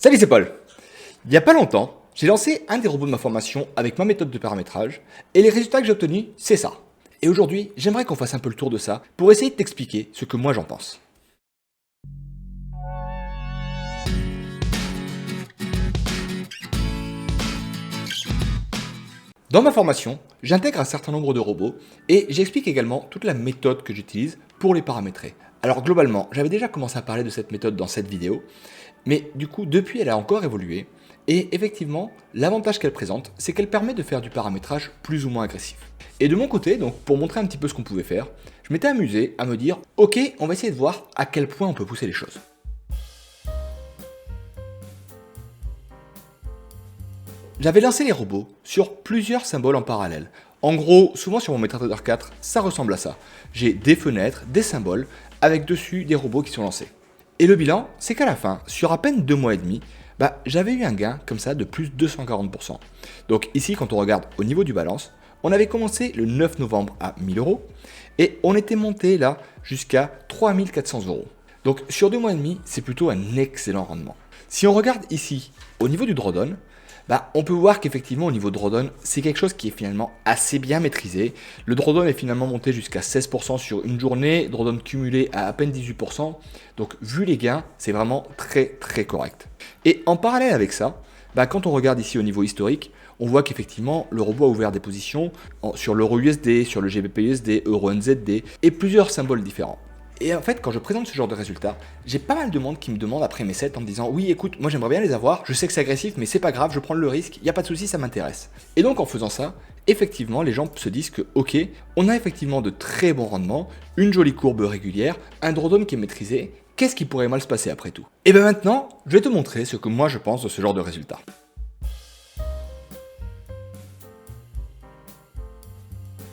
Salut, c'est Paul. Il n'y a pas longtemps, j'ai lancé un des robots de ma formation avec ma méthode de paramétrage et les résultats que j'ai obtenus, c'est ça. Et aujourd'hui, j'aimerais qu'on fasse un peu le tour de ça pour essayer de t'expliquer ce que moi j'en pense. Dans ma formation, j'intègre un certain nombre de robots et j'explique également toute la méthode que j'utilise pour les paramétrer. Alors globalement, j'avais déjà commencé à parler de cette méthode dans cette vidéo, mais du coup, depuis, elle a encore évolué. Et effectivement, l'avantage qu'elle présente, c'est qu'elle permet de faire du paramétrage plus ou moins agressif. Et de mon côté, donc pour montrer un petit peu ce qu'on pouvait faire, je m'étais amusé à me dire, ok, on va essayer de voir à quel point on peut pousser les choses. J'avais lancé les robots sur plusieurs symboles en parallèle. En gros, souvent sur mon MetaTrader 4, ça ressemble à ça. J'ai des fenêtres, des symboles, avec dessus des robots qui sont lancés. Et le bilan, c'est qu'à la fin, sur à peine 2 mois et demi, j'avais eu un gain comme ça de plus de 240%. Donc ici, quand on regarde au niveau du balance, on avait commencé le 9 novembre à 1000 euros et on était monté là jusqu'à 3400 euros. Donc sur 2 mois et demi, c'est plutôt un excellent rendement. Si on regarde ici au niveau du drawdown, on peut voir qu'effectivement au niveau de drawdown, c'est quelque chose qui est finalement assez bien maîtrisé. Le drawdown est finalement monté jusqu'à 16% sur une journée, drawdown cumulé à peine 18%. Donc vu les gains, c'est vraiment très correct. Et en parallèle avec ça, quand on regarde ici au niveau historique, on voit qu'effectivement le robot a ouvert des positions sur l'euro USD, sur le GBP USD, euro NZD et plusieurs symboles différents. Et en fait, quand je présente ce genre de résultats, j'ai pas mal de monde qui me demande après mes sets en me disant oui, écoute, moi j'aimerais bien les avoir, je sais que c'est agressif, mais c'est pas grave, je prends le risque, y a pas de souci, ça m'intéresse. Et donc en faisant ça, effectivement, les gens se disent que ok, on a effectivement de très bons rendements, une jolie courbe régulière, un drawdown qui est maîtrisé. Qu'est-ce qui pourrait mal se passer après tout? Et bien maintenant, je vais te montrer ce que moi je pense de ce genre de résultats.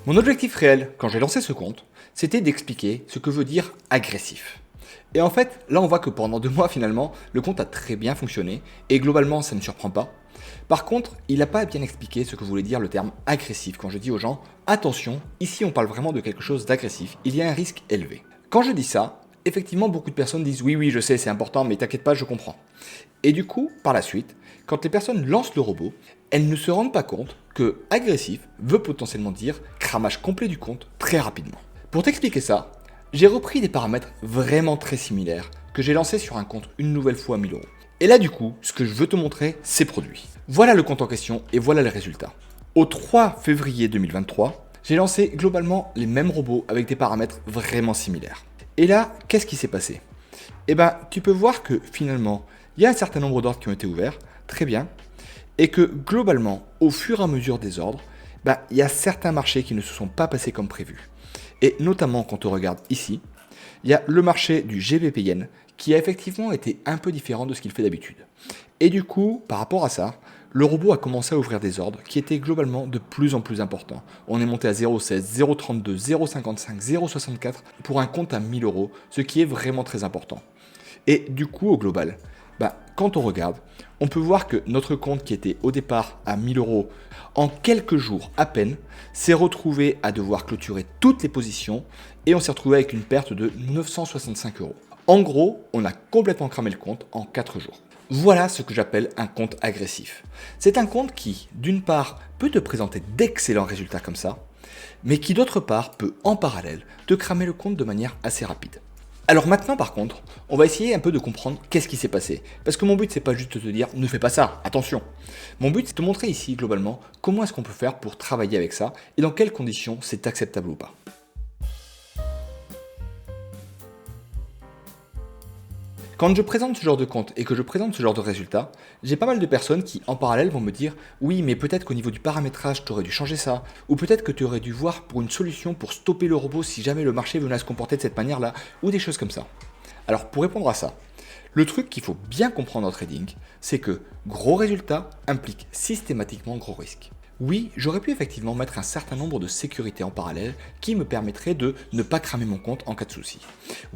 Mon objectif réel, quand j'ai lancé ce compte, c'était d'expliquer ce que veut dire agressif. Et en fait, là on voit que pendant 2 mois finalement, le compte a très bien fonctionné, et globalement ça ne surprend pas. Par contre, il n'a pas bien expliqué ce que voulait dire le terme agressif quand je dis aux gens, attention, ici on parle vraiment de quelque chose d'agressif, il y a un risque élevé. Quand je dis ça, effectivement beaucoup de personnes disent oui je sais c'est important mais t'inquiète pas je comprends. Et du coup, par la suite, quand les personnes lancent le robot, elles ne se rendent pas compte que agressif veut potentiellement dire cramage complet du compte très rapidement. Pour t'expliquer ça, j'ai repris des paramètres vraiment très similaires que j'ai lancés sur un compte une nouvelle fois à 1000 euros. Et là du coup, ce que je veux te montrer, c'est produit. Voilà le compte en question et voilà les résultats. Au 3 février 2023, j'ai lancé globalement les mêmes robots avec des paramètres vraiment similaires. Et là, qu'est-ce qui s'est passé? Tu peux voir que finalement, il y a un certain nombre d'ordres qui ont été ouverts, très bien, et que globalement, au fur et à mesure des ordres, il y a certains marchés qui ne se sont pas passés comme prévu. Et notamment quand on regarde ici, il y a le marché du GBP Yen qui a effectivement été un peu différent de ce qu'il fait d'habitude. Et du coup, par rapport à ça, le robot a commencé à ouvrir des ordres qui étaient globalement de plus en plus importants. On est monté à 0,16, 0,32, 0,55, 0,64 pour un compte à 1000 euros, ce qui est vraiment très important. Et du coup, au global, quand on regarde, on peut voir que notre compte qui était au départ à 1000 euros, en quelques jours à peine, s'est retrouvé à devoir clôturer toutes les positions et on s'est retrouvé avec une perte de 965 euros. En gros, on a complètement cramé le compte en 4 jours. Voilà ce que j'appelle un compte agressif. C'est un compte qui, d'une part, peut te présenter d'excellents résultats comme ça, mais qui d'autre part peut en parallèle te cramer le compte de manière assez rapide. Alors maintenant par contre, on va essayer un peu de comprendre qu'est-ce qui s'est passé. Parce que mon but c'est pas juste de te dire ne fais pas ça, attention. Mon but c'est de te montrer ici globalement comment est-ce qu'on peut faire pour travailler avec ça et dans quelles conditions c'est acceptable ou pas. Quand je présente ce genre de compte et que je présente ce genre de résultats, j'ai pas mal de personnes qui en parallèle vont me dire oui mais peut-être qu'au niveau du paramétrage tu aurais dû changer ça, ou peut-être que tu aurais dû voir pour une solution pour stopper le robot si jamais le marché venait à se comporter de cette manière-là, ou des choses comme ça. Alors pour répondre à ça, le truc qu'il faut bien comprendre en trading, c'est que gros résultats impliquent systématiquement gros risques. Oui, j'aurais pu effectivement mettre un certain nombre de sécurités en parallèle qui me permettraient de ne pas cramer mon compte en cas de souci.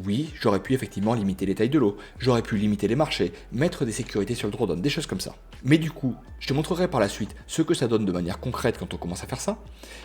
Oui, j'aurais pu effectivement limiter les tailles de lot, j'aurais pu limiter les marchés, mettre des sécurités sur le drawdown, des choses comme ça. Mais du coup, je te montrerai par la suite ce que ça donne de manière concrète quand on commence à faire ça.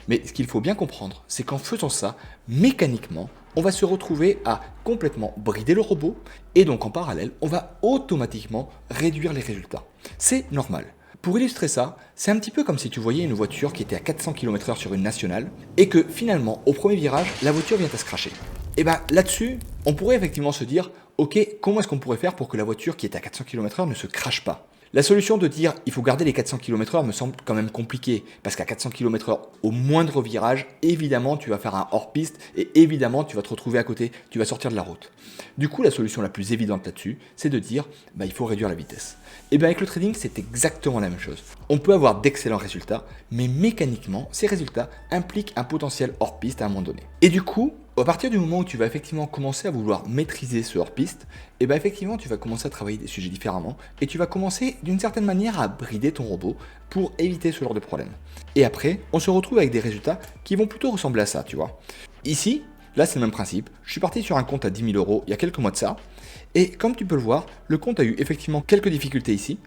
Mais ce qu'il faut bien comprendre, c'est qu'en faisant ça, mécaniquement, on va se retrouver à complètement brider le robot et donc en parallèle, on va automatiquement réduire les résultats. C'est normal. Pour illustrer ça, c'est un petit peu comme si tu voyais une voiture qui était à 400 km/h sur une nationale et que finalement, au premier virage, la voiture vient à se cracher. Et bien là-dessus, on pourrait effectivement se dire, ok, comment est-ce qu'on pourrait faire pour que la voiture qui est à 400 km/h ne se crache pas? La solution de dire il faut garder les 400 km/h me semble quand même compliquée, parce qu'à 400 km/h, au moindre virage, évidemment tu vas faire un hors-piste et évidemment tu vas te retrouver à côté, tu vas sortir de la route. Du coup, la solution la plus évidente là-dessus, c'est de dire il faut réduire la vitesse. Et bien avec le trading, c'est exactement la même chose. On peut avoir d'excellents résultats, mais mécaniquement, ces résultats impliquent un potentiel hors-piste à un moment donné. Et du coup, à partir du moment où tu vas effectivement commencer à vouloir maîtriser ce hors-piste, et bien effectivement tu vas commencer à travailler des sujets différemment et tu vas commencer d'une certaine manière à brider ton robot pour éviter ce genre de problème. Et après, on se retrouve avec des résultats qui vont plutôt ressembler à ça, tu vois. Ici, là c'est le même principe, je suis parti sur un compte à 10 000 euros il y a quelques mois de ça, et comme tu peux le voir, le compte a eu effectivement quelques difficultés ici,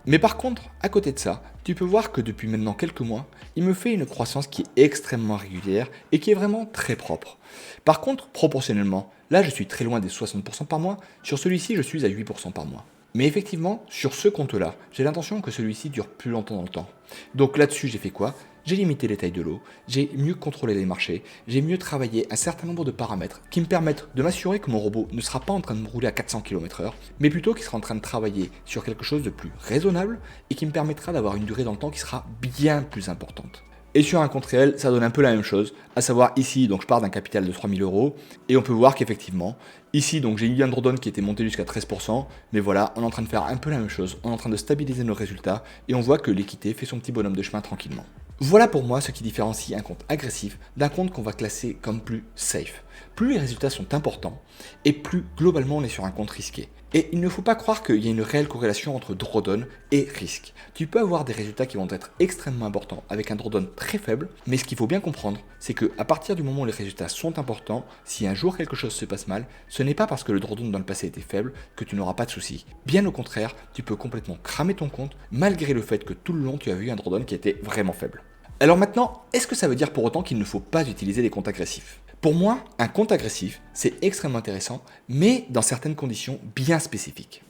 mais par contre, à côté de ça, tu peux voir que depuis maintenant quelques mois, il me fait une croissance qui est extrêmement régulière et qui est vraiment très propre. Par contre, proportionnellement, là je suis très loin des 60% par mois, sur celui-ci je suis à 8% par mois. Mais effectivement, sur ce compte-là, j'ai l'intention que celui-ci dure plus longtemps dans le temps. Donc là-dessus, j'ai fait quoi? J'ai limité les tailles de lot, j'ai mieux contrôlé les marchés, j'ai mieux travaillé un certain nombre de paramètres qui me permettent de m'assurer que mon robot ne sera pas en train de me rouler à 400 km/h, mais plutôt qu'il sera en train de travailler sur quelque chose de plus raisonnable et qui me permettra d'avoir une durée dans le temps qui sera bien plus importante. Et sur un compte réel, ça donne un peu la même chose, à savoir ici, donc je pars d'un capital de 3 000 euros, et on peut voir qu'effectivement, ici, donc j'ai eu un drawdown qui était monté jusqu'à 13%, mais voilà, on est en train de faire un peu la même chose, on est en train de stabiliser nos résultats, et on voit que l'équité fait son petit bonhomme de chemin tranquillement. Voilà pour moi ce qui différencie un compte agressif d'un compte qu'on va classer comme plus safe. Plus les résultats sont importants, et plus globalement on est sur un compte risqué. Et il ne faut pas croire qu'il y a une réelle corrélation entre drawdown et risque. Tu peux avoir des résultats qui vont être extrêmement importants avec un drawdown très faible, mais ce qu'il faut bien comprendre, c'est qu'à partir du moment où les résultats sont importants, si un jour quelque chose se passe mal, ce n'est pas parce que le drawdown dans le passé était faible que tu n'auras pas de soucis. Bien au contraire, tu peux complètement cramer ton compte malgré le fait que tout le long tu as vu un drawdown qui était vraiment faible. Alors maintenant, est-ce que ça veut dire pour autant qu'il ne faut pas utiliser des comptes agressifs? Pour moi, un compte agressif, c'est extrêmement intéressant, mais dans certaines conditions bien spécifiques.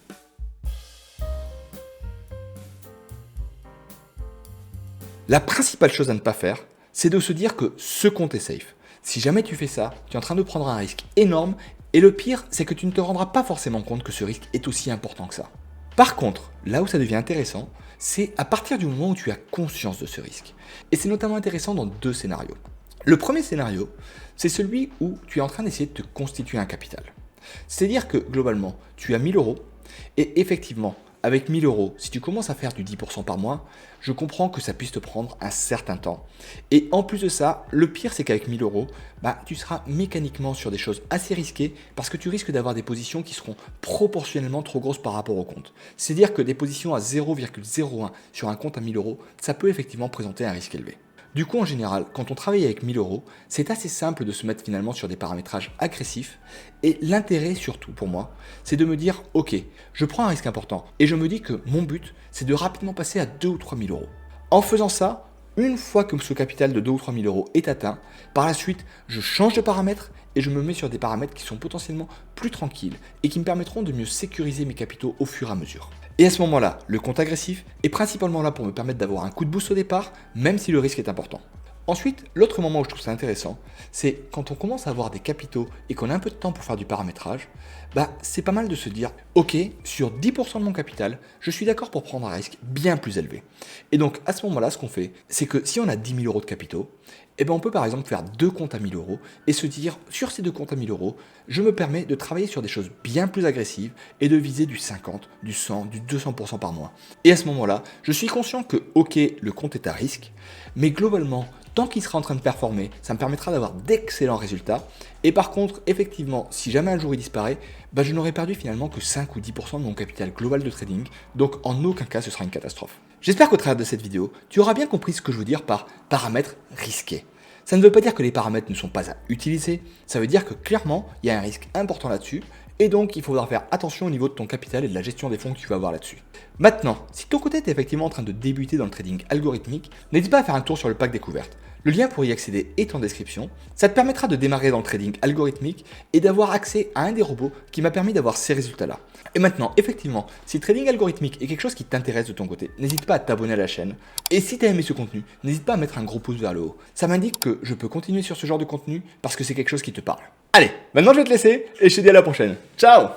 La principale chose à ne pas faire, c'est de se dire que ce compte est safe. Si jamais tu fais ça, tu es en train de prendre un risque énorme, et le pire, c'est que tu ne te rendras pas forcément compte que ce risque est aussi important que ça. Par contre, là où ça devient intéressant, c'est à partir du moment où tu as conscience de ce risque. Et c'est notamment intéressant dans deux scénarios. Le premier scénario, c'est celui où tu es en train d'essayer de te constituer un capital. C'est-à-dire que globalement, tu as 1 000 euros et effectivement, avec 1 000 euros, si tu commences à faire du 10% par mois, je comprends que ça puisse te prendre un certain temps. Et en plus de ça, le pire c'est qu'avec 1 000 euros, tu seras mécaniquement sur des choses assez risquées parce que tu risques d'avoir des positions qui seront proportionnellement trop grosses par rapport au compte. C'est-à-dire que des positions à 0,01 sur un compte à 1 000 euros, ça peut effectivement présenter un risque élevé. Du coup, en général, quand on travaille avec 1 000 euros, c'est assez simple de se mettre finalement sur des paramétrages agressifs. Et l'intérêt surtout pour moi, c'est de me dire, ok, je prends un risque important et je me dis que mon but, c'est de rapidement passer à 2 ou 3 000 euros. En faisant ça, une fois que ce capital de 2 ou 3 000 euros est atteint, par la suite, je change de paramètres et je me mets sur des paramètres qui sont potentiellement plus tranquilles et qui me permettront de mieux sécuriser mes capitaux au fur et à mesure. Et à ce moment-là, le compte agressif est principalement là pour me permettre d'avoir un coup de boost au départ, même si le risque est important. Ensuite, l'autre moment où je trouve ça intéressant, c'est quand on commence à avoir des capitaux et qu'on a un peu de temps pour faire du paramétrage, c'est pas mal de se dire, ok, sur 10% de mon capital, je suis d'accord pour prendre un risque bien plus élevé. Et donc à ce moment-là, ce qu'on fait, c'est que si on a 10 000 euros de capitaux, on peut par exemple faire 2 comptes à 1 000 euros et se dire, sur ces 2 comptes à 1 000 euros, je me permets de travailler sur des choses bien plus agressives et de viser du 50, du 100, du 200% par mois. Et à ce moment-là, je suis conscient que, ok, le compte est à risque, mais globalement, tant qu'il sera en train de performer, ça me permettra d'avoir d'excellents résultats. Et par contre, effectivement, si jamais un jour il disparaît, je n'aurai perdu finalement que 5 ou 10% de mon capital global de trading. Donc en aucun cas, ce sera une catastrophe. J'espère qu'au travers de cette vidéo, tu auras bien compris ce que je veux dire par paramètres risqués. Ça ne veut pas dire que les paramètres ne sont pas à utiliser, ça veut dire que clairement, il y a un risque important là-dessus. Et donc, il faudra faire attention au niveau de ton capital et de la gestion des fonds que tu vas avoir là-dessus. Maintenant, si de ton côté, tu es effectivement en train de débuter dans le trading algorithmique, n'hésite pas à faire un tour sur le pack découverte. Le lien pour y accéder est en description. Ça te permettra de démarrer dans le trading algorithmique et d'avoir accès à un des robots qui m'a permis d'avoir ces résultats-là. Et maintenant, effectivement, si le trading algorithmique est quelque chose qui t'intéresse de ton côté, n'hésite pas à t'abonner à la chaîne. Et si tu as aimé ce contenu, n'hésite pas à mettre un gros pouce vers le haut. Ça m'indique que je peux continuer sur ce genre de contenu parce que c'est quelque chose qui te parle. Allez, maintenant je vais te laisser et je te dis à la prochaine. Ciao!